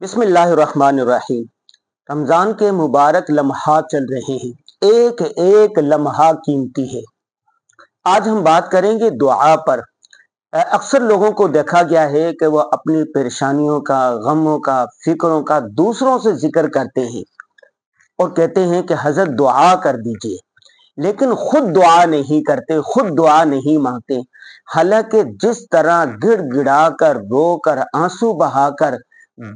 بسم اللہ الرحمن الرحیم۔ رمضان کے مبارک لمحات چل رہے ہیں، ایک ایک لمحہ قیمتی ہے۔ آج ہم بات کریں گے دعا پر۔ اکثر لوگوں کو دیکھا گیا ہے کہ وہ اپنی پریشانیوں کا، غموں کا، فکروں کا دوسروں سے ذکر کرتے ہیں اور کہتے ہیں کہ حضرت دعا کر دیجئے، لیکن خود دعا نہیں کرتے، خود دعا نہیں مانگتے۔ حالانکہ جس طرح گڑ گڑا کر، رو کر، آنسو بہا کر،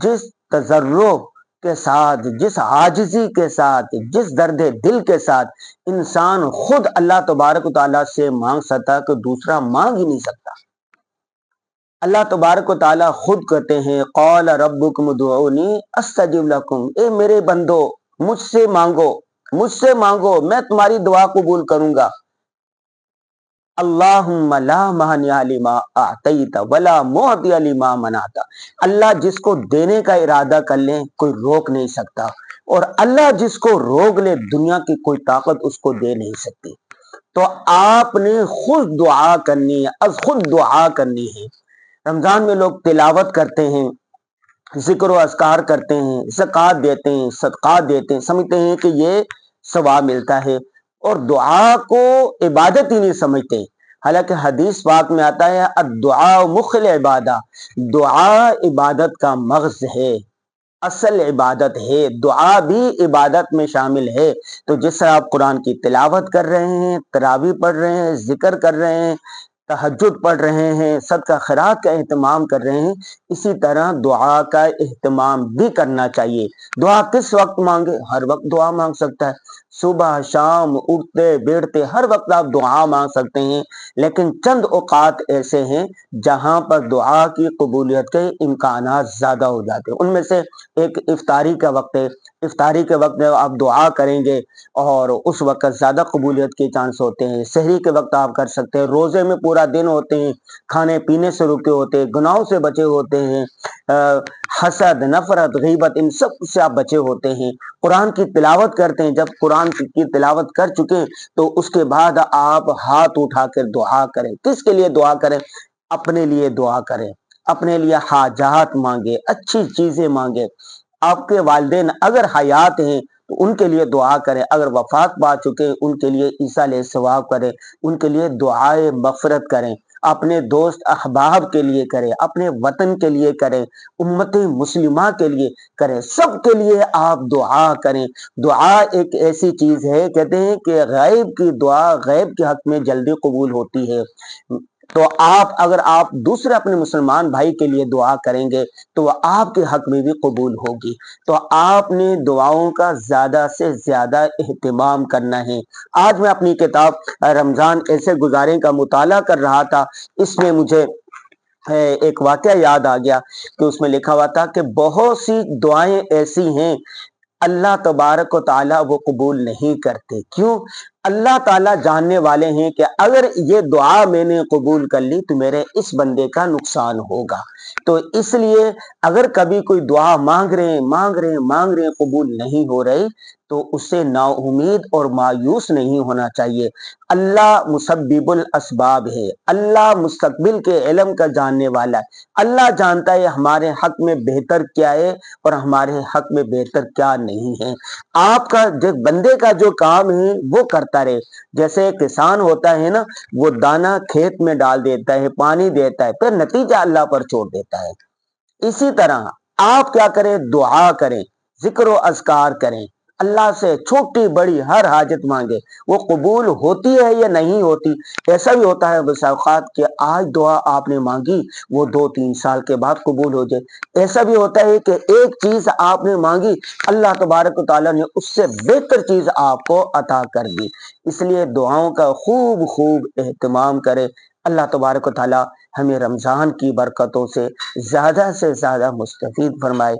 جس تضرع کے ساتھ، جس عاجزی کے ساتھ، جس درد دل کے ساتھ انسان خود اللہ تبارک و تعالیٰ سے مانگ سکتا کہ دوسرا مانگ ہی نہیں سکتا۔ اللہ تبارک و تعالیٰ خود کہتے ہیں قال ربکم ادعونی استجب لکم، اے میرے بندو مجھ سے مانگو، میں تمہاری دعا قبول کروں گا۔ اللہم لا مانع لما اعطیت ولا معطی لما منعت، اللہ جس کو دینے کا ارادہ کر لیں کوئی روک نہیں سکتا، اور اللہ جس کو روک لے دنیا کی کوئی طاقت اس کو دے نہیں سکتی۔ تو آپ نے خود دعا کرنی ہے، خود دعا کرنی ہے۔ رمضان میں لوگ تلاوت کرتے ہیں، ذکر و اذکار کرتے ہیں، زکوٰۃ دیتے ہیں، صدقات دیتے ہیں، سمجھتے ہیں کہ یہ ثواب ملتا ہے، اور دعا کو عبادت ہی نہیں سمجھتے۔ حالانکہ حدیث پاک میں آتا ہے الدعاء مخ العبادہ، دعا عبادت کا مغز ہے، اصل عبادت ہے، دعا بھی عبادت میں شامل ہے۔ تو جس طرح آپ قرآن کی تلاوت کر رہے ہیں، تراویح پڑھ رہے ہیں، ذکر کر رہے ہیں، تہجد پڑھ رہے ہیں، صدقہ خیرات کا اہتمام کر رہے ہیں، اسی طرح دعا کا اہتمام بھی کرنا چاہیے۔ دعا کس وقت مانگے؟ ہر وقت دعا مانگ سکتا ہے، صبح شام، اٹھتے بیٹھتے ہر وقت آپ دعا مانگ سکتے ہیں، لیکن چند اوقات ایسے ہیں جہاں پر دعا کی قبولیت کے امکانات زیادہ ہو جاتے ہیں۔ ان میں سے ایک افطاری کا وقت ہے۔ افطاری کے وقت آپ دعا کریں گے اور اس وقت زیادہ قبولیت کے چانس ہوتے ہیں۔ سحری کے وقت آپ کر سکتے ہیں، روزے میں پورا دن ہوتے ہیں، کھانے پینے سے رکے ہوتے ہیں، گناہوں سے بچے ہوتے ہیں، حسد، نفرت، غیبت، ان سب سے آپ بچے ہوتے ہیں۔ قرآن کی تلاوت کرتے ہیں، جب قرآن کی تلاوت کر چکے تو اس کے بعد آپ ہاتھ اٹھا کر دعا کریں۔ کس کے لیے دعا کریں؟ اپنے لیے دعا کریں، اپنے لیے حاجات مانگے، اچھی چیزیں مانگے۔ آپ کے والدین اگر حیات ہیں تو ان کے لیے دعا کریں، اگر وفات پا چکے ان کے لیے ایصال ثواب کریں، ان کے لیے دعائے مغفرت کریں، اپنے دوست احباب کے لیے کریں، اپنے وطن کے لیے کریں، امت مسلمہ کے لیے کریں، سب کے لیے آپ دعا کریں۔ دعا ایک ایسی چیز ہے، کہتے ہیں کہ غیب کی دعا غیب کے حق میں جلدی قبول ہوتی ہے۔ تو اگر آپ دوسرے اپنے مسلمان بھائی کے لیے دعا کریں گے تو وہ آپ کے حق میں بھی قبول ہوگی۔ تو آپ نے دعاؤں کا زیادہ سے زیادہ اہتمام کرنا ہے۔ آج میں اپنی کتاب رمضان ایسے گزارے کا مطالعہ کر رہا تھا، اس میں مجھے ایک واقعہ یاد آ گیا کہ اس میں لکھا ہوا تھا کہ بہت سی دعائیں ایسی ہیں اللہ تبارک و تعالیٰ وہ قبول نہیں کرتے۔ کیوں؟ اللہ تعالیٰ جاننے والے ہیں کہ اگر یہ دعا میں نے قبول کر لی تو میرے اس بندے کا نقصان ہوگا۔ تو اس لیے اگر کبھی کوئی دعا مانگ رہے ہیں قبول نہیں ہو رہی تو اس سے نا امید اور مایوس نہیں ہونا چاہیے۔ اللہ مسبب الاسباب ہے، اللہ مستقبل کے علم کا جاننے والا ہے، اللہ جانتا ہے ہمارے حق میں بہتر کیا ہے اور ہمارے حق میں بہتر کیا نہیں ہے۔ آپ کا بندے کا جو کام ہے وہ کرتا رہے، جیسے کسان ہوتا ہے نا، وہ دانا کھیت میں ڈال دیتا ہے، پانی دیتا ہے، پھر نتیجہ اللہ پر چھوڑ دیتا ہے۔ اسی طرح آپ کیا کریں؟ دعا کریں، ذکر و اذکار کریں، اللہ سے چھوٹی بڑی ہر حاجت مانگے، وہ قبول ہوتی ہے یا نہیں ہوتی۔ ایسا بھی ہوتا ہے بس اوقات کہ آج دعا آپ نے مانگی وہ 2-3 سال کے بعد قبول ہو جائے۔ ایسا بھی ہوتا ہے کہ ایک چیز آپ نے مانگی، اللہ تبارک و تعالیٰ نے اس سے بہتر چیز آپ کو عطا کر دی۔ اس لیے دعاؤں کا خوب اہتمام کرے۔ اللہ تبارک و تعالیٰ ہمیں رمضان کی برکتوں سے زیادہ مستفید فرمائے۔